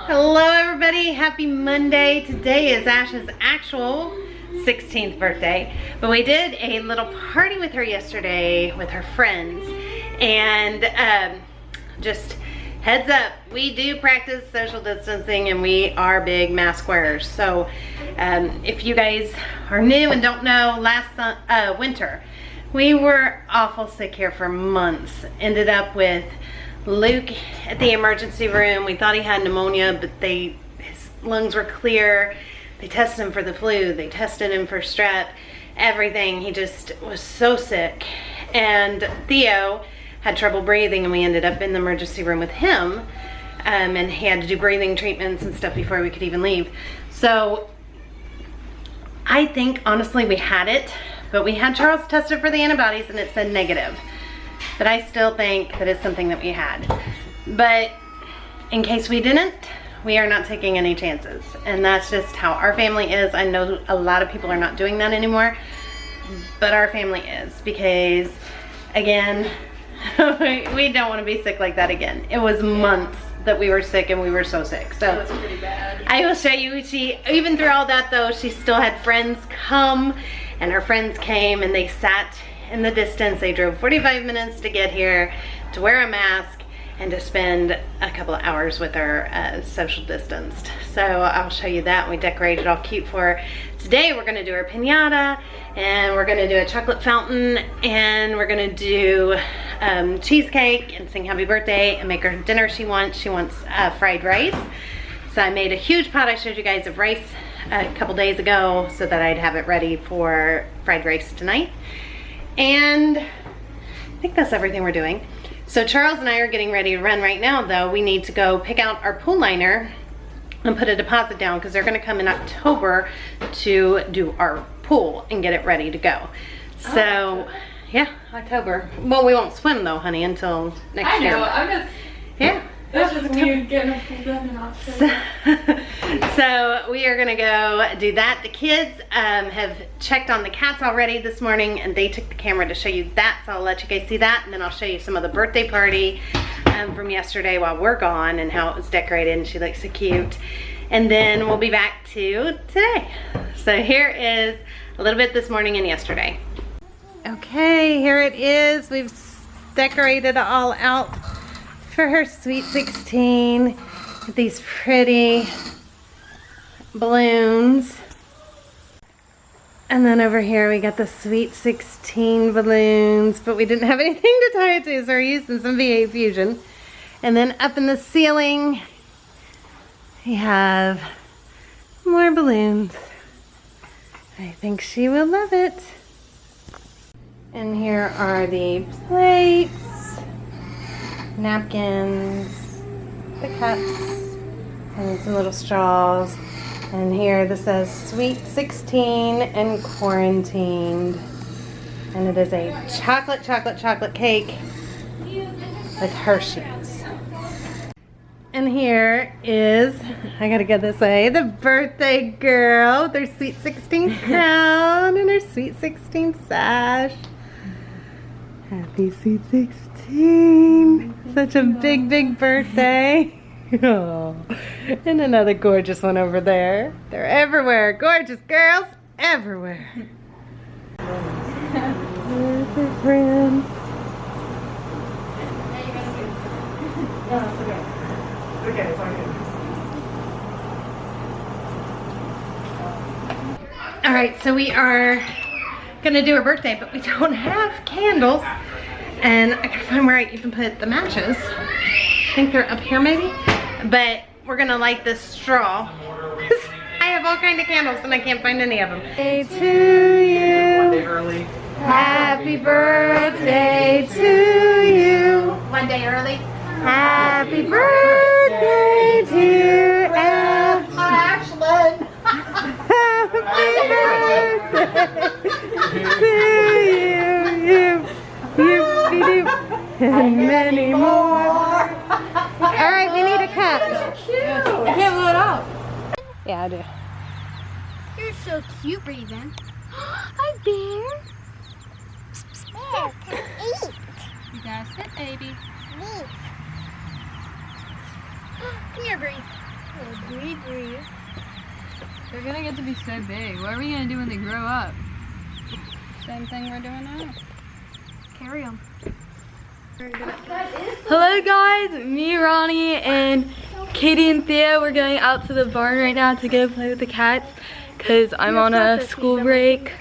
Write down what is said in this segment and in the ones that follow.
Hello everybody, happy Monday. Today is Ash's actual 16th birthday, but we did a little party with her yesterday with her friends, and just heads up, we do practice social distancing and we are big mask wearers. So if you guys are new and don't know, last winter we were awful sick here for months. Ended up with Luke at the emergency room. We thought he had pneumonia, but his lungs were clear. They tested him for the flu, they tested him for strep, everything. He just was so sick. And Theo had trouble breathing, and we ended up in the emergency room with him, and he had to do breathing treatments and stuff before we could even leave. So I think honestly we had it, but we had Charles tested for the antibodies and it said negative. But I still think that it's something that we had. But in case we didn't, we are not taking any chances. And that's just how our family is. I know a lot of people are not doing that anymore, but our family is, because again, we don't want to be sick like that again. It was months that we were sick, and we were so sick. So that was pretty bad. I will show you. Even through all that though, she still had friends come, and her friends came and they sat in the distance. They drove 45 minutes to get here, to wear a mask, and to spend a couple of hours with her social distanced. So I'll show you that. We decorated all cute for her. Today we're gonna do her piñata, and we're gonna do a chocolate fountain, and we're gonna do cheesecake and sing happy birthday and make her dinner she wants. She wants fried rice. So I made a huge pot I showed you guys of rice a couple days ago so that I'd have it ready for fried rice tonight. And I think that's everything we're doing. So Charles and I are getting ready to run right now though. We need to go pick out our pool liner and put a deposit down, because they're gonna come in October to do our pool and get it ready to go. So yeah, October. Well, we won't swim though, honey, until next year. I know, I'm just, yeah. that's just weird getting a pool done in October. So we are gonna go do that. The kids have checked on the cats already this morning, and they took the camera to show you that, so I'll let you guys see that, and then I'll show you some of the birthday party from yesterday while we're gone and how it was decorated, and she looks so cute. And then we'll be back to today. So here is a little bit this morning and yesterday. Okay, here it is. We've decorated all out for her sweet 16 with these pretty balloons. And then over here we got the sweet 16 balloons, but we didn't have anything to tie it to, so we're using some V8 Fusion. And then up in the ceiling we have more balloons. I think she will love it. And here are the plates, napkins, the cups, and some little straws. And here this says Sweet 16 and Quarantined. And it is a chocolate cake with Hershey's. And here is, I gotta go this way, the birthday girl with her Sweet 16 crown and her Sweet 16 sash. Happy Sweet 16. Such a big birthday. Oh, and another gorgeous one over there. They're everywhere. Gorgeous girls everywhere. There's her friends. Okay, it's okay. All right, so we are gonna do her birthday, but we don't have candles, and I gotta find where I even put the matches. I think they're up here maybe, but we're gonna light this straw. I have all kinds of candles and I can't find any of them. Birthday to you. 1 day early. Happy birthday to you. 1 day early. Happy birthday to Ashlynn. Happy birthday to you. And many more. All right, we need a cup. Cute. I can't blow it out. Yeah, I do. You're so cute, Raven. Hi, Bear. Bear, can eat. You gotta sit, baby. Come here, Bree. They're gonna get to be so big. What are we gonna do when they grow up? Same thing we're doing now. Carry them. Hello guys, me, Ronnie, and Katie and Theo. We're going out to the barn right now to go play with the cats because I'm on a school break.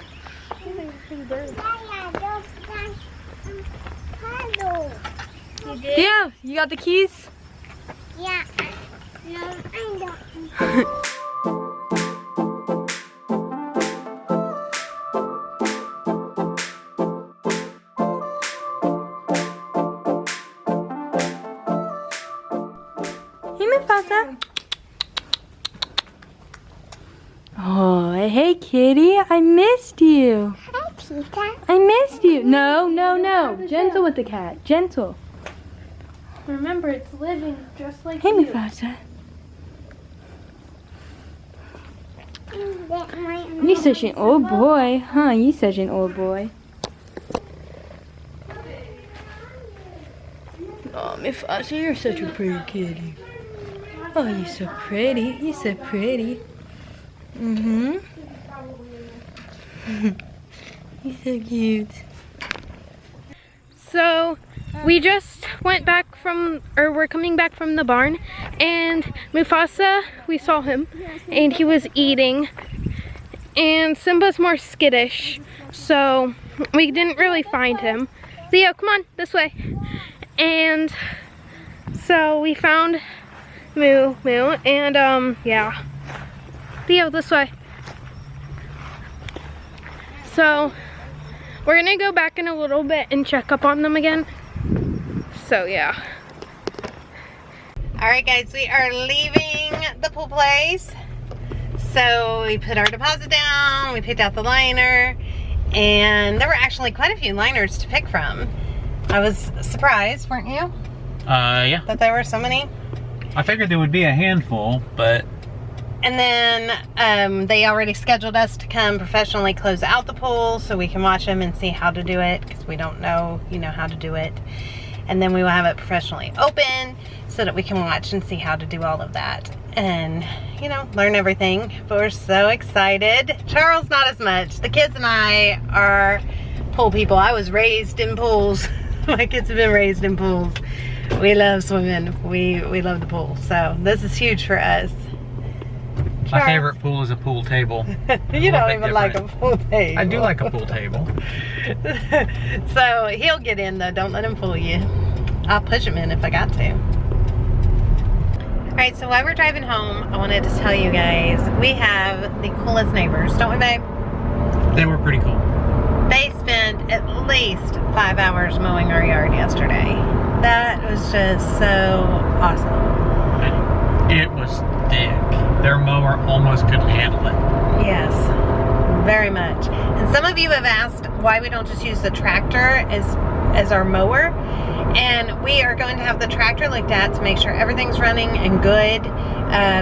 Theo, you got the keys? Yeah. Yeah, I know. Hey, Mufasa. Oh, hey, kitty. I missed you. Hi, Tita. I missed you. No, no, no. Gentle with the cat. Gentle. Remember, it's living just like Hey, you. Mufasa. You're such an old boy, huh? You're such an old boy. Oh, Mufasa, you're such a pretty kitty. Oh, you're so pretty. You're so pretty. Mm-hmm. You're so cute. So we just went back from, or we're coming back from the barn, and Mufasa, we saw him, and he was eating, and Simba's more skittish, so we didn't really find him. Theo, come on, this way. And so we found Moo, and yeah. Theo, this way. So we're gonna go back in a little bit and check up on them again. So yeah. All right guys, we are leaving the pool place. So we put our deposit down, we picked out the liner, and there were actually quite a few liners to pick from. I was surprised, weren't you? Yeah. That there were so many. I figured there would be a handful, but... And then they already scheduled us to come professionally close out the pool so we can watch them and see how to do it, because we don't know, how to do it. And then we will have it professionally open so that we can watch and see how to do all of that. And, learn everything. But we're so excited. Charles, not as much. The kids and I are pool people. I was raised in pools. My kids have been raised in pools. We love swimming. We love the pool. So this is huge for us. My favorite pool is a pool table. You don't even like a pool table. I do like a pool table. So he'll get in though, don't let him fool you. I'll push him in if I got to. Alright, so while we're driving home, I wanted to tell you guys, we have the coolest neighbors, don't we, babe? They were pretty cool. They spent at least 5 hours mowing our yard yesterday. That was just so awesome. It was thick. Their mower almost couldn't handle it. Yes, very much. And some of you have asked why we don't just use the tractor as our mower. And we are going to have the tractor looked at to make sure everything's running and good.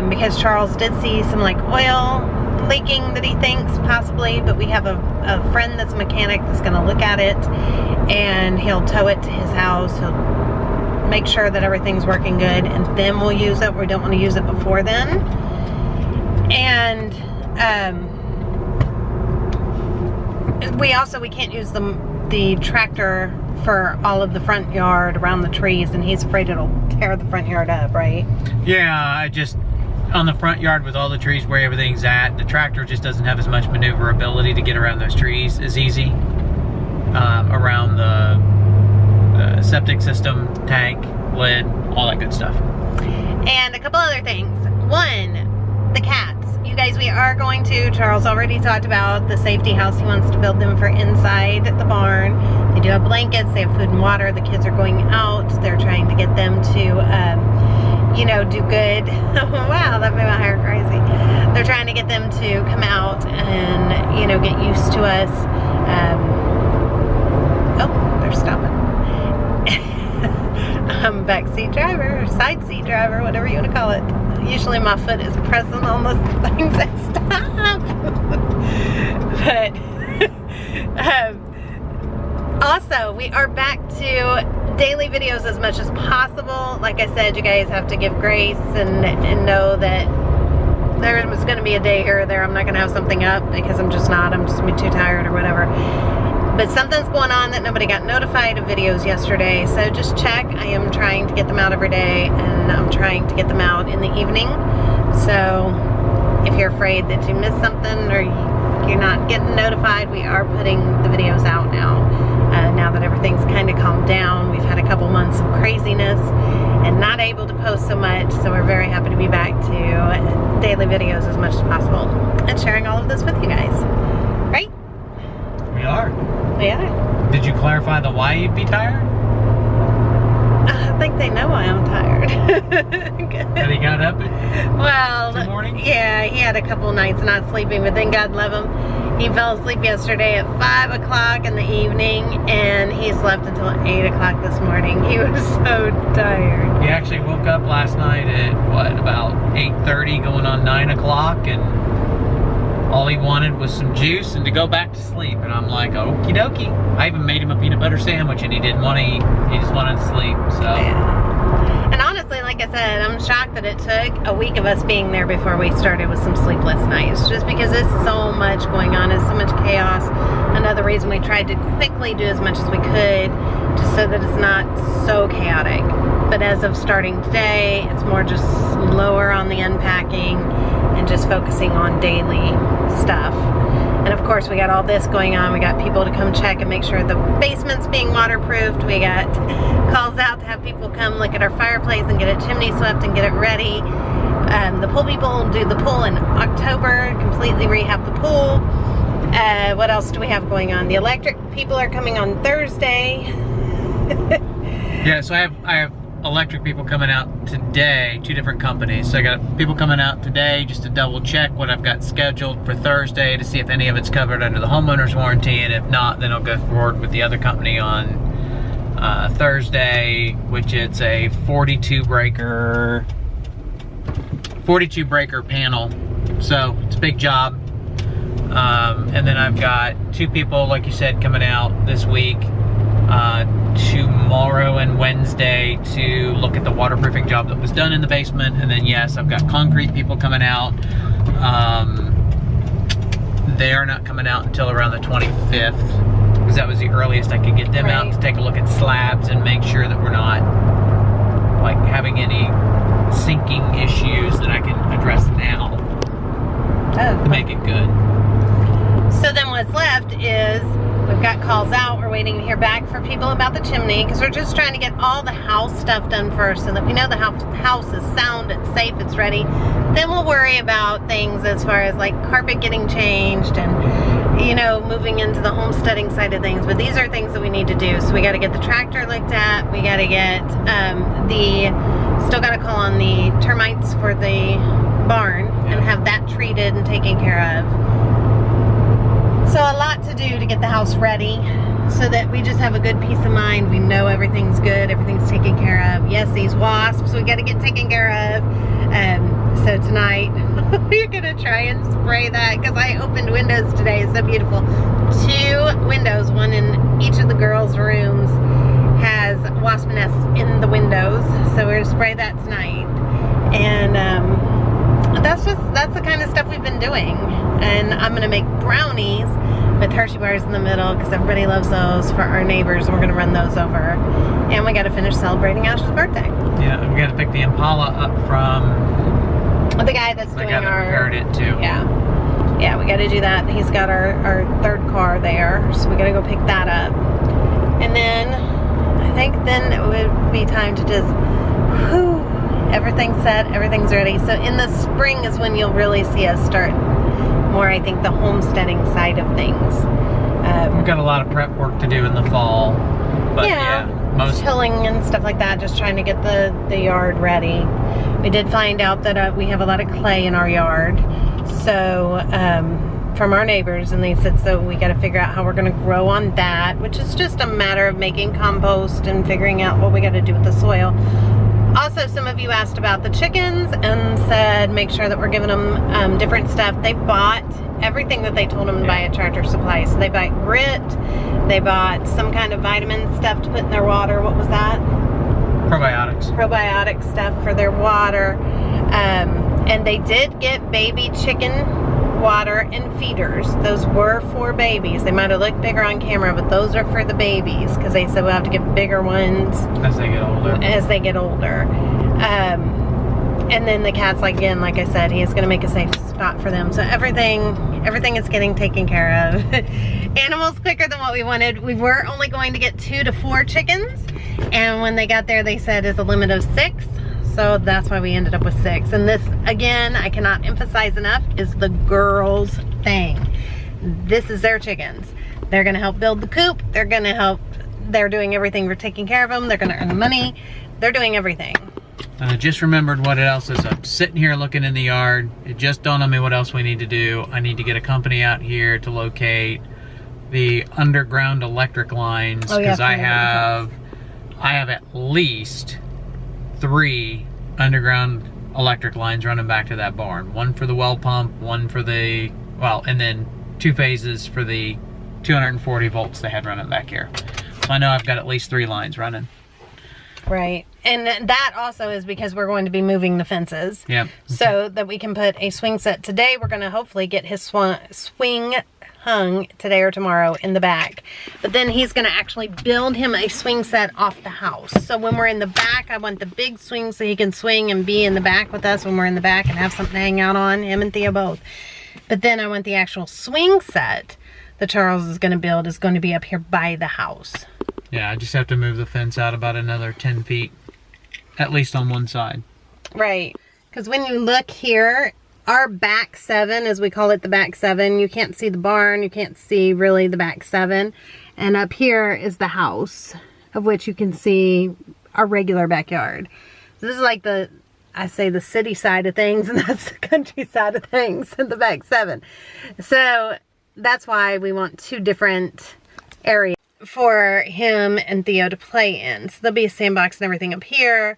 Because Charles did see some oil leaking that he thinks possibly, but we have a friend that's a mechanic that's going to look at it, and he'll tow it to his house. He'll make sure that everything's working good, and then we'll use it. We don't want to use it before then. And we can't use the tractor for all of the front yard around the trees, and he's afraid it'll tear the front yard up, right? Yeah, on the front yard with all the trees where everything's at, the tractor just doesn't have as much maneuverability to get around those trees as easy. Around the septic system, tank, lid, all that good stuff. And a couple other things. One, the cats. You guys, we are going to, Charles already talked about the safety house. He wants to build them for inside the barn. They do have blankets, they have food and water. The kids are going out. They're trying to get them to, do good. Wow, that made my hair crazy. They're trying to get them to come out and, get used to us. Oh, they're stopping. I'm backseat driver, or side seat driver, whatever you want to call it. Usually my foot is pressing on the things that stop. But also, we are back to daily videos as much as possible. Like I said, you guys have to give grace and know that there's going to be a day here or there I'm not going to have something up because I'm just going to be too tired or whatever. But something's going on that nobody got notified of videos yesterday, so just check. I am trying to get them out every day, and I'm trying to get them out in the evening. So if you're afraid that you missed something or you're not getting notified, we are putting the videos out now. Now that everything's kind of calmed down, we've had a couple months of craziness and not able to post so much, so we're very happy to be back to daily videos as much as possible and sharing all of this with you guys. Right? We are. Yeah. Did you clarify the why you'd be tired? I think they know why I'm tired. That he got up at 2 morning? Yeah, he had a couple nights not sleeping, but then God love him. He fell asleep yesterday at 5 o'clock in the evening, and he slept until 8 o'clock this morning. He was so tired. He actually woke up last night at, what, about 8:30 going on 9 o'clock, and all he wanted was some juice and to go back to sleep. And I'm like, okie dokie. I even made him a peanut butter sandwich, and he didn't want to eat. He just wanted to sleep, so. Yeah. And honestly, like I said, I'm shocked that it took a week of us being there before we started with some sleepless nights. Just because there's so much going on, there's so much chaos. Another reason we tried to quickly do as much as we could, just so that it's not so chaotic. But as of starting today, it's more just slower on the unpacking and just focusing on daily stuff. And of course, we got all this going on. We got people to come check and make sure the basement's being waterproofed. We got calls out to have people come look at our fireplace and get a chimney swept and get it ready. The pool people will do the pool in October, completely rehab the pool. What else do we have going on? The electric people are coming on Thursday. Yeah, so I have electric people coming out today, 2 different companies. So I got people coming out today just to double check what I've got scheduled for Thursday to see if any of it's covered under the homeowner's warranty, and if not, then I'll go forward with the other company on Thursday, which it's a 42 breaker panel. So it's a big job. And then I've got 2 people, like you said, coming out this week. Tomorrow and Wednesday to look at the waterproofing job that was done in the basement. And then yes, I've got concrete people coming out. They are not coming out until around the 25th, because that was the earliest I could get them out to take a look at slabs and make sure that we're not like having any sinking issues that I can address now to make it good. So then what's left is we've got calls out. We're waiting to hear back from people about the chimney, because we're just trying to get all the house stuff done first so that we know the house is sound, it's safe, it's ready. Then we'll worry about things as far as like carpet getting changed and, you know, moving into the homesteading side of things. But these are things that we need to do. So we got to get the tractor looked at. We got to get still got to call on the termites for the barn and have that treated and taken care of. So a lot to do to get the house ready so that we just have a good peace of mind. We know everything's good, everything's taken care of. Yes, these wasps, we got to get taken care of. So tonight, we're going to try and spray that, because I opened windows today. It's so beautiful. 2 windows, one in each of the girls' rooms, has wasp nests in the windows. So we're going to spray that tonight. And that's the kind of stuff we've been doing. And I'm gonna make brownies with Hershey bars in the middle, because everybody loves those, for our neighbors. We're gonna run those over. And we gotta finish celebrating Ash's birthday. Yeah, we gotta pick the Impala up from the guy that's doing that repaired it too. Yeah, we gotta do that. He's got our 3rd car there, so we gotta go pick that up. And then I think then it would be time to just everything's set, everything's ready. So in the spring is when you'll really see us start more, I think, the homesteading side of things. We've got a lot of prep work to do in the fall, but yeah, most chilling and stuff like that, just trying to get the yard ready. We did find out that we have a lot of clay in our yard, so from our neighbors, and they said, so we got to figure out how we're going to grow on that, which is just a matter of making compost and figuring out what we got to do with the soil. Also, some of you asked about the chickens and said make sure that we're giving them different stuff. They bought everything that they told them to buy at Tractor Supply. So they bought grit, they bought some kind of vitamin stuff to put in their water. What was that? Probiotics. Probiotic stuff for their water. And they did get baby chicken water and feeders. Those were for babies. They might have looked bigger on camera, but those are for the babies because they said we'll have to get bigger ones as they get older. And then the cats, like I said, he is going to make a safe spot for them. So everything is getting taken care of. Animals quicker than what we wanted. We were only going to get 2 to 4 chickens, and when they got there, they said is a limit of 6. So that's why we ended up with 6. And this, again, I cannot emphasize enough, is the girls' thing. This is their chickens. They're gonna help build the coop. They're doing everything. We're taking care of them. They're gonna earn the money. They're doing everything. And I just remembered what else is. I'm sitting here looking in the yard. It just dawned on me what else we need to do. I need to get a company out here to locate the underground electric lines, because I have at least 3 underground electric lines running back to that barn. One for the well pump, one for the, and then 2 phases for the 240 volts they had running back here. So I know I've got at least 3 lines running. Right. And that also is because we're going to be moving the fences. Yep. So that we can put a swing set. Today we're going to hopefully get his swing hung today or tomorrow in the back. But then he's going to actually build him a swing set off the house. So when we're in the back, I want the big swing so he can swing and be in the back with us when we're in the back and have something to hang out on, him and Theo both. But then I want the actual swing set that Charles is going to build is going to be up here by the house. Yeah, I just have to move the fence out about another 10 feet, at least on one side. Right. Because when you look here, our back 7, as we call it, the back 7, you can't see the barn, you can't see really the back 7. And up here is the house, of which you can see our regular backyard. So this is like I say the city side of things, and that's the country side of things, in the back 7. So that's why we want 2 different areas for him and Theo to play in. So there'll be a sandbox and everything up here.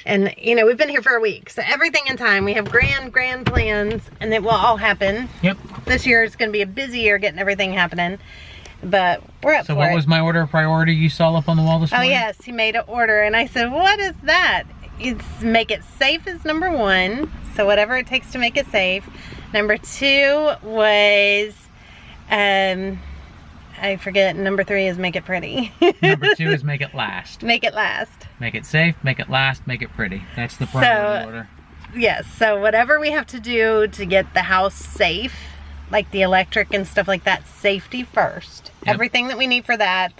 And, you know, we've been here for a week. So everything in time. We have grand plans, and it will all happen. Yep. This year is going to be a busy year getting everything happening. But we're up for it. So what was my order of priority you saw up on the wall this morning? Oh, yes. He made an order. And I said, what is that? It's make it safe is number 1. So whatever it takes to make it safe. Number 2 was... I forget. Number 3 is make it pretty. Number 2 is make it last. Make it last. Make it safe, make it last, make it pretty. That's the priority order. Yes, so whatever we have to do to get the house safe, like the electric and stuff like that, safety first. Yep. Everything that we need for that.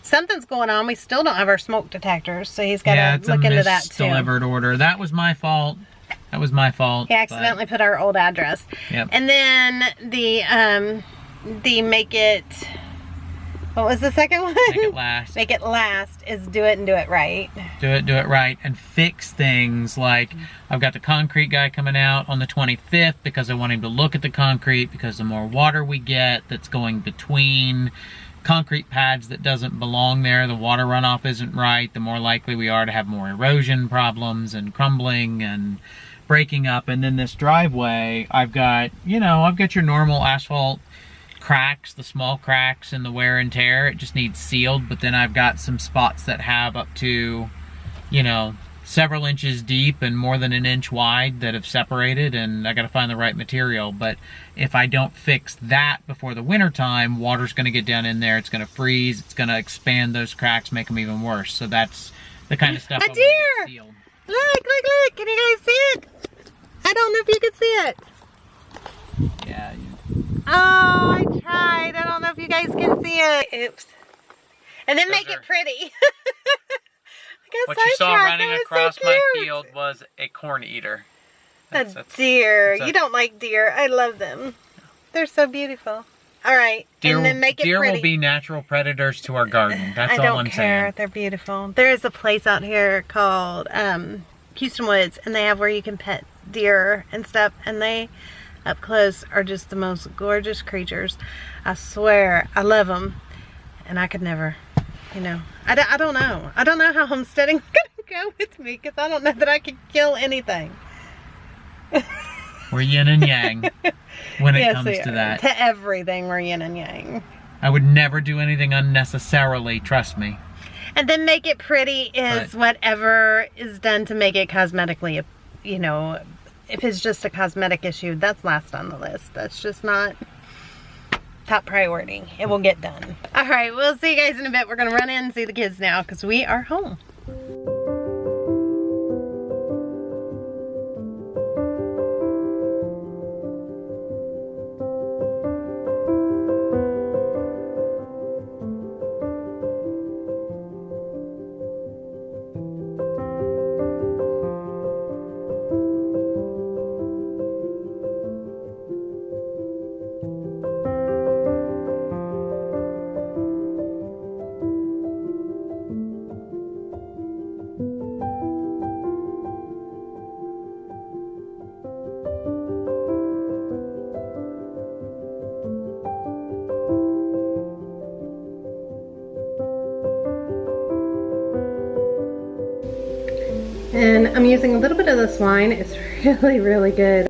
Something's going on. We still don't have our smoke detectors, so he's got to look into that too. Delivered order. That was my fault. That was my fault. He accidentally put our old address. Yep. And then the make it, what was the second one? Make it last. Make it last is do it and do it right. Do it right, and fix things like I've got the concrete guy coming out on the 25th because I want him to look at the concrete, because the more water we get that's going between concrete pads that doesn't belong there, the water runoff isn't right, the more likely we are to have more erosion problems and crumbling and breaking up. And then this driveway, I've got your normal asphalt cracks, the small cracks and the wear and tear. It just needs sealed. But then I've got some spots that have up to, several inches deep and more than an inch wide that have separated, and I got to find the right material. But if I don't fix that before the winter time, water's going to get down in there, it's going to freeze, it's going to expand those cracks, make them even worse. So that's the kind of stuff I want to get sealed. Look, can you guys see it? I don't know if you can see it. Yeah. Oh, I tried. I don't know if you guys can see it. Oops. And then make it pretty. What you saw running across my field was a corn eater. A deer. You don't like deer. I love them. They're so beautiful. All right. Deer, and then make it deer pretty. Will be natural predators to our garden. That's all I'm saying. I don't care. They're beautiful. There is a place out here called Houston Woods, and they have where you can pet deer and stuff, and they up close are just the most gorgeous creatures. I swear, I love them, and I could never, I don't know how homesteading's gonna go with me because I don't know that I could kill anything. We're yin and yang when it comes to that. To everything, we're yin and yang. I would never do anything unnecessarily, trust me. And then make it pretty is whatever is done to make it cosmetically, you know, if it's just a cosmetic issue, that's last on the list. That's just not top priority. It will get done. All right, we'll see you guys in a bit. We're gonna run in and see the kids now because we are home. And I'm using a little bit of this wine. It's really, really good.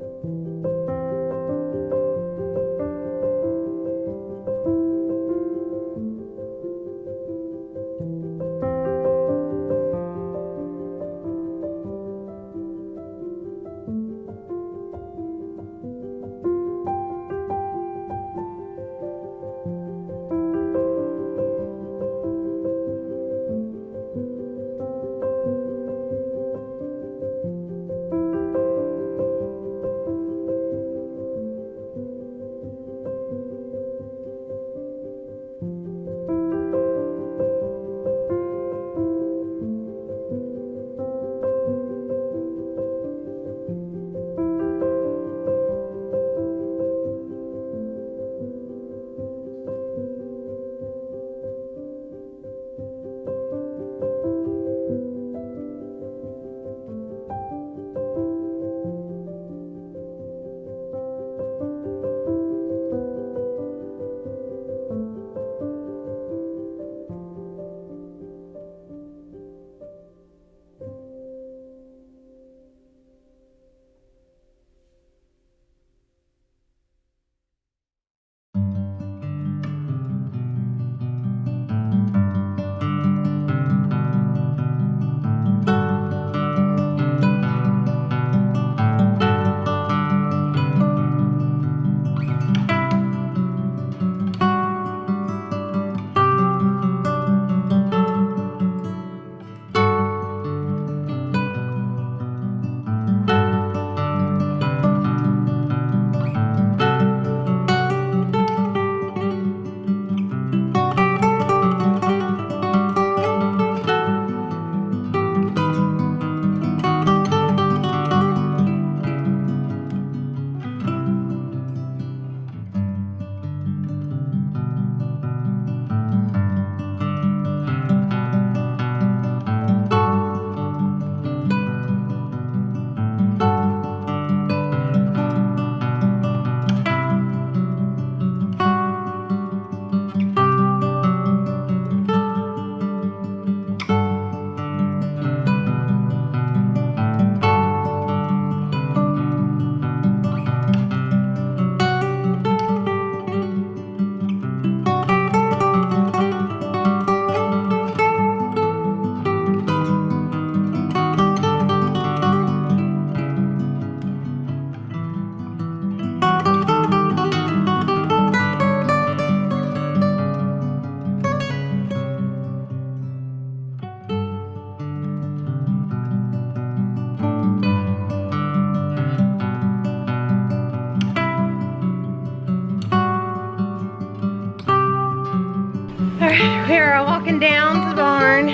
We're walking down to the barn.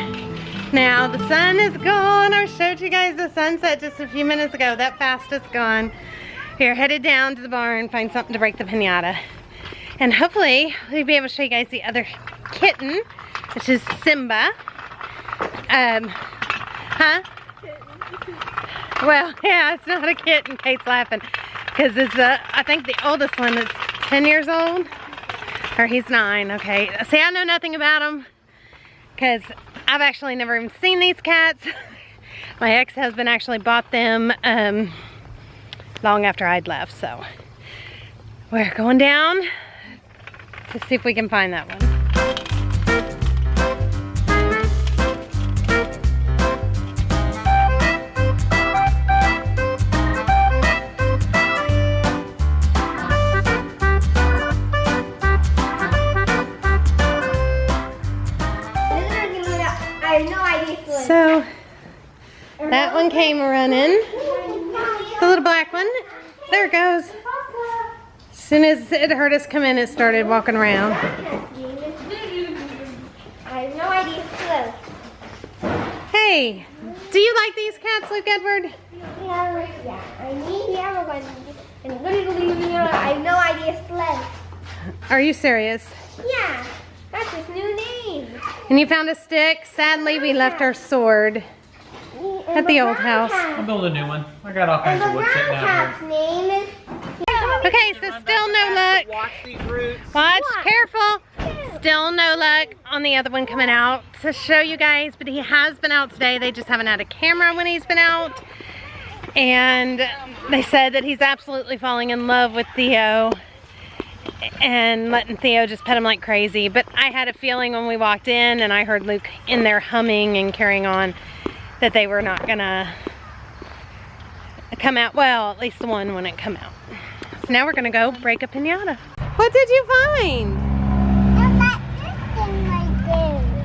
Now the sun is gone. I showed you guys the sunset just a few minutes ago. That fast it's gone. We're headed down to the barn, find something to break the piñata. And hopefully we'll be able to show you guys the other kitten, which is Simba. Well, yeah, it's not a kitten. Kate's laughing because it's I think the oldest one is 10 years old. Or he's 9, okay. See, I know nothing about them because I've actually never even seen these cats. My ex-husband actually bought them long after I'd left, so we're going down to see if we can find that one. I have no idea. So that one came running. The little black one. There it goes. As soon as it heard us come in, it started walking around. I have no idea. Hey, do you like these cats, Luke Edward? Yeah, I need the other one. I have no idea. Sled. Are you serious? Yeah, that's his new name. And you found a stick? Sadly, we left our sword at the old house. I'll build a new one. I got all kinds of wood sitting out here. Name is. Okay, so still no luck. Watch these roots. Watch, careful. Still no luck on the other one coming out to show you guys, but he has been out today. They just haven't had a camera when he's been out. And they said that he's absolutely falling in love with Theo and letting Theo just pet him like crazy. But I had a feeling when we walked in and I heard Luke in there humming and carrying on that they were not gonna come out. Well, at least the one wouldn't come out. So now we're gonna go break a piñata. What did you find?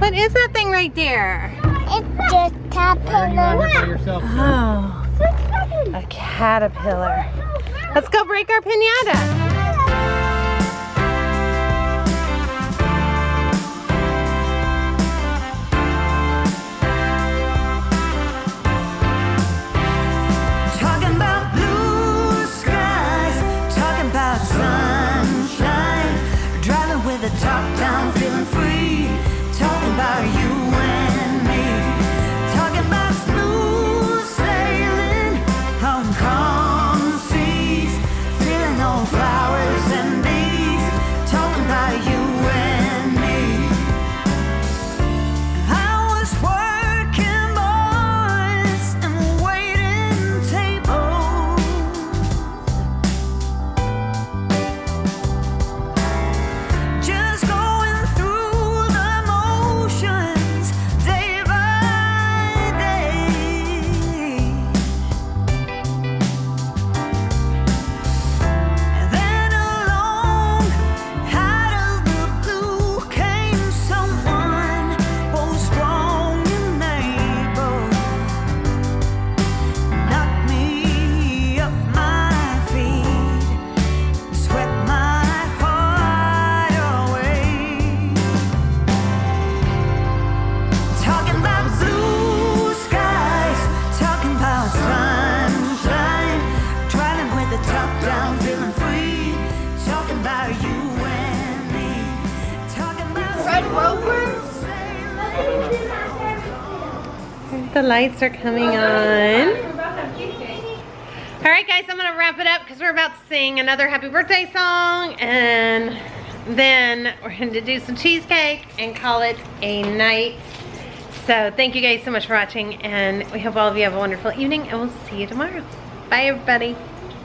What is that thing right there? It's just caterpillar. Oh, a caterpillar. Let's go break our piñata. Top down, feeling free. Talking about you and me. Talking about smooth sailing on calm seas. Feeling all flowers and bees. Talking about you and me. I was working boys and waiting tables. Just going through the motions day by day. And then along out of the blue came someone both strong and able. Knocked me off my feet, swept my heart away. Talking about blue skies, talking about sunshine, driving with the top down, feeling free. Talking about you and me. Talking about Red Rover? The lights are coming on. All right, guys, I'm gonna wrap it up because we're about to sing another happy birthday song, and then we're going to do some cheesecake and call it a night. So thank you guys so much for watching, and we hope all of you have a wonderful evening, and we'll see you tomorrow. Bye, everybody.